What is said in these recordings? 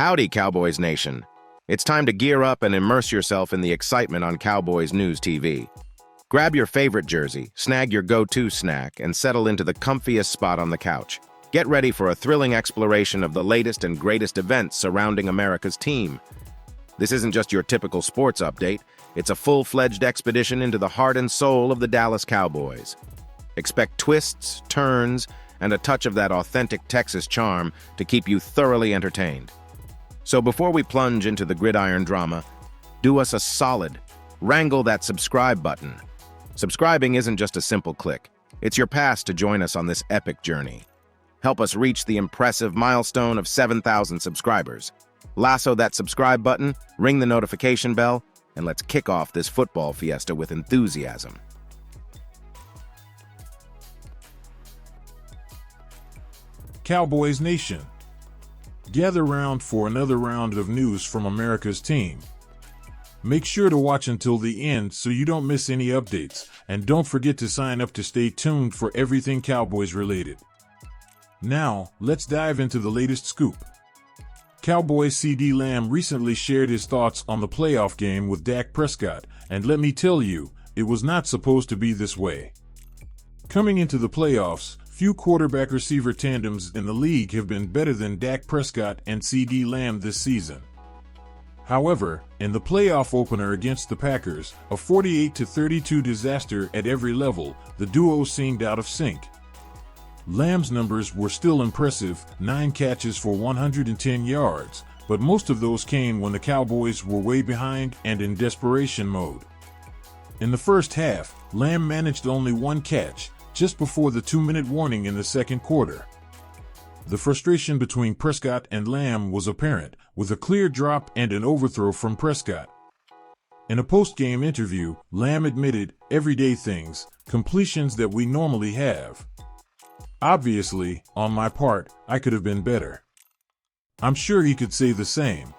Howdy, Cowboys Nation. It's time to gear up and immerse yourself in the excitement on Cowboys News TV. Grab your favorite jersey, snag your go-to snack, and settle into the comfiest spot on the couch. Get ready for a thrilling exploration of the latest and greatest events surrounding America's team. This isn't just your typical sports update, it's a full-fledged expedition into the heart and soul of the Dallas Cowboys. Expect twists, turns, and a touch of that authentic Texas charm to keep you thoroughly entertained. So before we plunge into the gridiron drama, do us a solid, wrangle that subscribe button. Subscribing isn't just a simple click, it's your pass to join us on this epic journey. Help us reach the impressive milestone of 7,000 subscribers. Lasso that subscribe button, ring the notification bell, and let's kick off this football fiesta with enthusiasm. Cowboys Nation, gather round for another round of news from America's team. Make sure to watch until the end so you don't miss any updates, and don't forget to sign up to stay tuned for everything Cowboys related. Now, let's dive into the latest scoop. Cowboys CeeDee Lamb recently shared his thoughts on the playoff game with Dak Prescott, and let me tell you, it was not supposed to be this way. Coming into the playoffs, few quarterback-receiver tandems in the league have been better than Dak Prescott and CeeDee Lamb this season. However, in the playoff opener against the Packers, a 48-32 disaster at every level, the duo seemed out of sync. Lamb's numbers were still impressive, 9 catches for 110 yards, but most of those came when the Cowboys were way behind and in desperation mode. In the first half, Lamb managed only 1 catch, just before the 2-minute warning in the second quarter. The frustration between Prescott and Lamb was apparent, with a clear drop and an overthrow from Prescott. In a post-game interview, Lamb admitted, "Everyday things, completions that we normally have. Obviously, on my part, I could have been better." I'm sure he could say the same.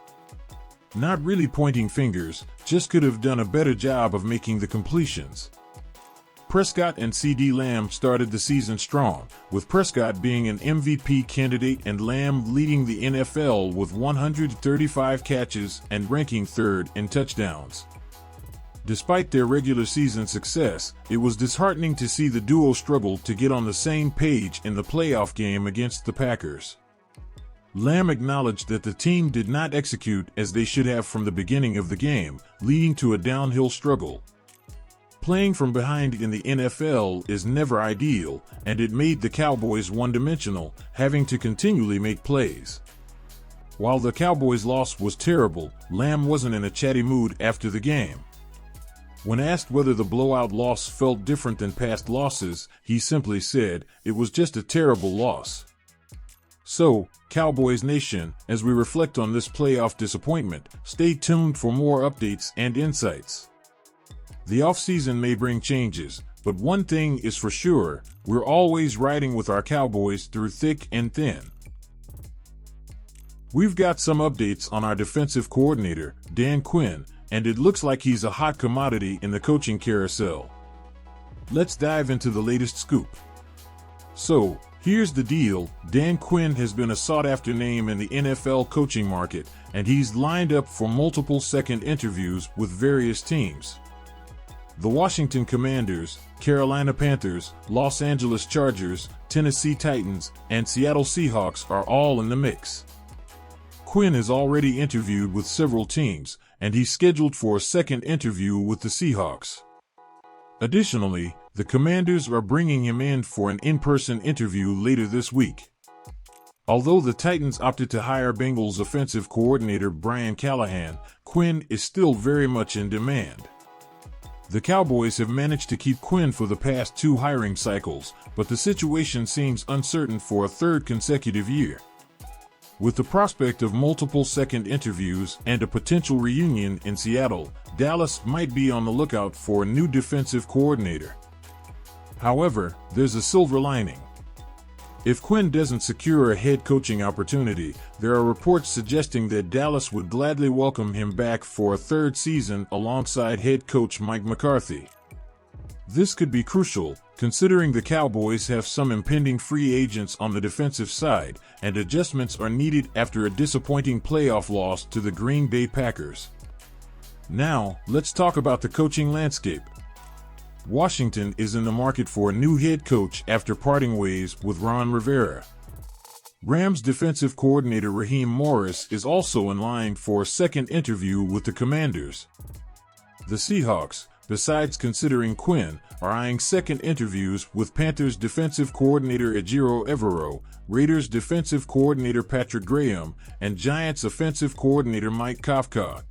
Not really pointing fingers, just could have done a better job of making the completions. Prescott and CeeDee Lamb started the season strong, with Prescott being an MVP candidate and Lamb leading the NFL with 135 catches and ranking third in touchdowns. Despite their regular season success, it was disheartening to see the duo struggle to get on the same page in the playoff game against the Packers. Lamb acknowledged that the team did not execute as they should have from the beginning of the game, leading to a downhill struggle. Playing from behind in the NFL is never ideal, and it made the Cowboys one-dimensional, having to continually make plays. While the Cowboys' loss was terrible, Lamb wasn't in a chatty mood after the game. When asked whether the blowout loss felt different than past losses, he simply said, "It was just a terrible loss." So, Cowboys Nation, as we reflect on this playoff disappointment, stay tuned for more updates and insights. The offseason may bring changes, but one thing is for sure, we're always riding with our Cowboys through thick and thin. We've got some updates on our defensive coordinator, Dan Quinn, and it looks like he's a hot commodity in the coaching carousel. Let's dive into the latest scoop. So, here's the deal, Dan Quinn has been a sought-after name in the NFL coaching market, and he's lined up for multiple second interviews with various teams. The Washington Commanders, Carolina Panthers, Los Angeles Chargers, Tennessee Titans, and Seattle Seahawks are all in the mix. Quinn has already interviewed with several teams, and he's scheduled for a second interview with the Seahawks. Additionally, the Commanders are bringing him in for an in-person interview later this week. Although the Titans opted to hire Bengals offensive coordinator Brian Callahan, Quinn is still very much in demand. The Cowboys have managed to keep Quinn for the past 2 hiring cycles, but the situation seems uncertain for a third consecutive year. With the prospect of multiple second interviews and a potential reunion in Seattle, Dallas might be on the lookout for a new defensive coordinator. However, there's a silver lining. If Quinn doesn't secure a head coaching opportunity, there are reports suggesting that Dallas would gladly welcome him back for a third season alongside head coach Mike McCarthy. This could be crucial, considering the Cowboys have some impending free agents on the defensive side, and adjustments are needed after a disappointing playoff loss to the Green Bay Packers. Now, let's talk about the coaching landscape. Washington is in the market for a new head coach after parting ways with Ron Rivera. Rams defensive coordinator Raheem Morris is also in line for a second interview with the Commanders. The Seahawks, besides considering Quinn, are eyeing second interviews with Panthers defensive coordinator Ejiro Evero, Raiders defensive coordinator Patrick Graham, and Giants offensive coordinator Mike Kafka.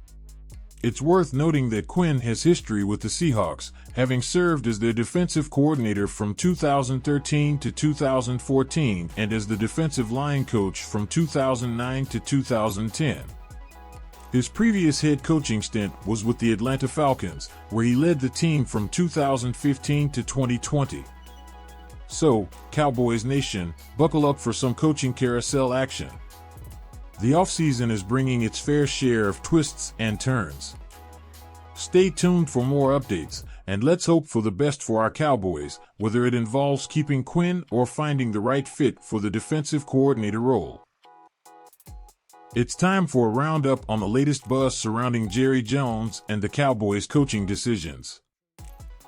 It's worth noting that Quinn has history with the Seahawks, having served as their defensive coordinator from 2013 to 2014 and as the defensive line coach from 2009 to 2010. His previous head coaching stint was with the Atlanta Falcons, where he led the team from 2015 to 2020. So, Cowboys Nation, buckle up for some coaching carousel action. The offseason is bringing its fair share of twists and turns. Stay tuned for more updates, and let's hope for the best for our Cowboys, whether it involves keeping Quinn or finding the right fit for the defensive coordinator role. It's time for a roundup on the latest buzz surrounding Jerry Jones and the Cowboys' coaching decisions.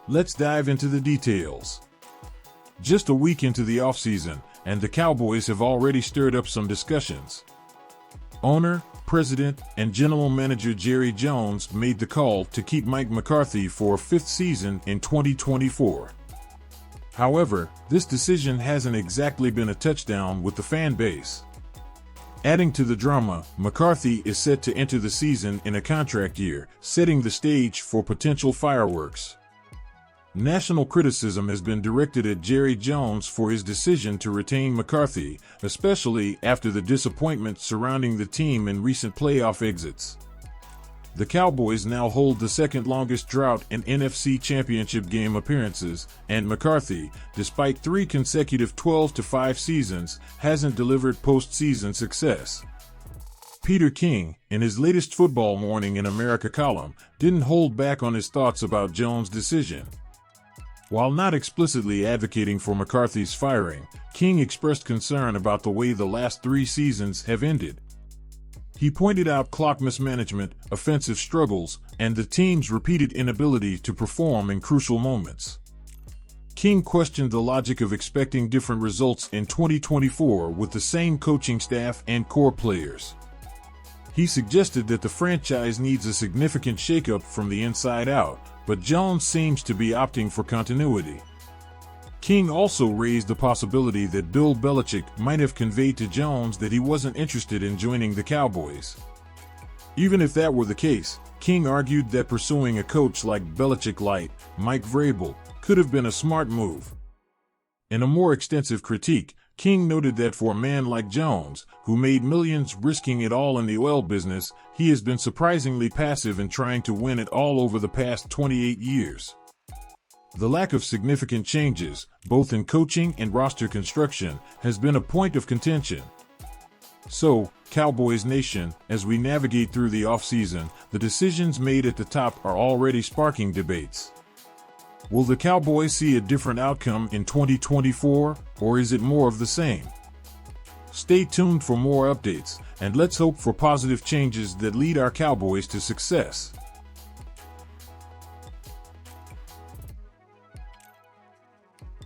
Let's dive into the details. Just a week into the offseason, and the Cowboys have already stirred up some discussions. Owner, president, and general manager Jerry Jones made the call to keep Mike McCarthy for a fifth season in 2024. However, this decision hasn't exactly been a touchdown with the fan base. Adding to the drama, McCarthy is set to enter the season in a contract year, setting the stage for potential fireworks. National criticism has been directed at Jerry Jones for his decision to retain McCarthy, especially after the disappointment surrounding the team in recent playoff exits. The Cowboys now hold the second longest drought in NFC Championship game appearances, and McCarthy, despite 3 consecutive 12-5 seasons, hasn't delivered postseason success. Peter King, in his latest Football Morning in America column, didn't hold back on his thoughts about Jones' decision. While not explicitly advocating for McCarthy's firing, King expressed concern about the way the last 3 seasons have ended. He pointed out clock mismanagement, offensive struggles, and the team's repeated inability to perform in crucial moments. King questioned the logic of expecting different results in 2024 with the same coaching staff and core players. He suggested that the franchise needs a significant shakeup from the inside out, but Jones seems to be opting for continuity. King also raised the possibility that Bill Belichick might have conveyed to Jones that he wasn't interested in joining the Cowboys. Even if that were the case, King argued that pursuing a coach like Belichick Light, Mike Vrabel, could have been a smart move. In a more extensive critique, King noted that for a man like Jones, who made millions risking it all in the oil business, he has been surprisingly passive in trying to win it all over the past 28 years. The lack of significant changes, both in coaching and roster construction, has been a point of contention. So, Cowboys Nation, as we navigate through the offseason, the decisions made at the top are already sparking debates. Will the Cowboys see a different outcome in 2024, or is it more of the same? Stay tuned for more updates, and let's hope for positive changes that lead our Cowboys to success.